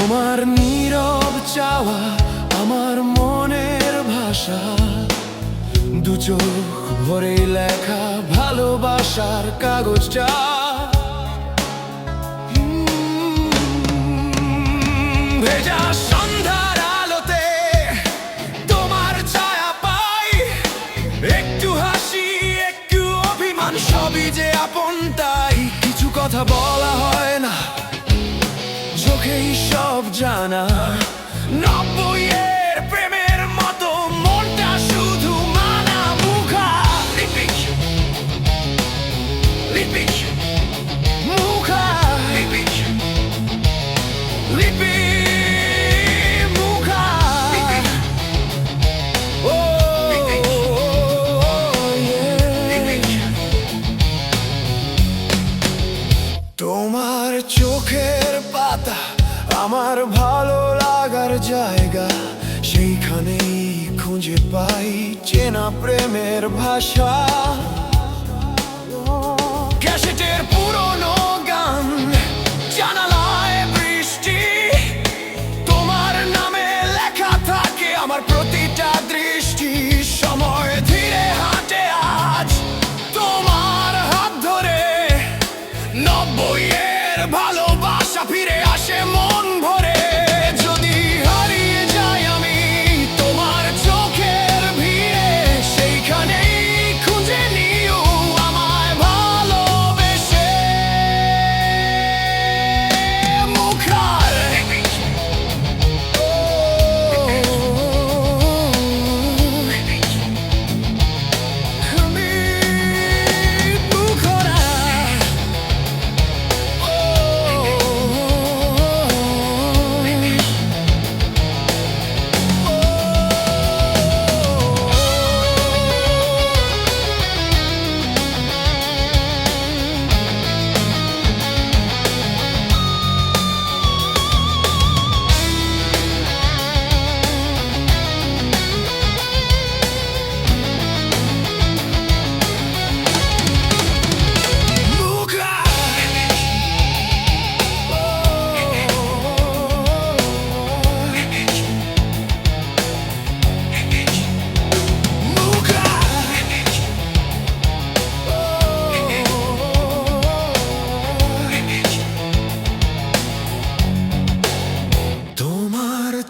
তোমার নীরব চাওয়া আমার মনের ভাষা, দু চোখ ভরে লেখা ভালোবাসার কাগজটা। ভেজা সন্ধ্যার আলোতে তোমার ছায়া পাই, একটু হাসি একটু অভিমান সবই যে আপন তাই। কিছু কথা বলা হয় না, চোখেই সব জানা। নব্বইয়ের প্রেমের মতো মনটা শুধু মানা। মুখা লিপিক লিপিক মুখা লিপিক লিপিক মুখা লিপিক। ও তোমার চোখের পাতা আমার ভালো লাগার জায়গা, সেইখানেই খুঁজে পাই চেনা প্রেমের ভাষা। ক্যাসেটের পুরনো গান, জানালায় বৃষ্টি, তোমার নামে লেখা থাকে আমার প্রতিটা দৃষ্টি। সময় ধীরে হাঁটে আজ তোমার হাত ধরে, নব্বইয়ের ভালোবাসা ফিরে আসে মন ভরে। যদি হারিয়ে যাই আমি তোমার চোখের ভিড়ে, সেইখানেই খুঁজে নিও আমায় ভালোবেসে। মুখার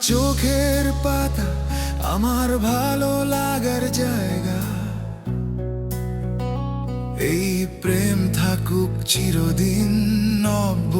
চোখের পাতা আমার ভালো লাগার জায়গা, এই প্রেম থাকুক চিরদিন নব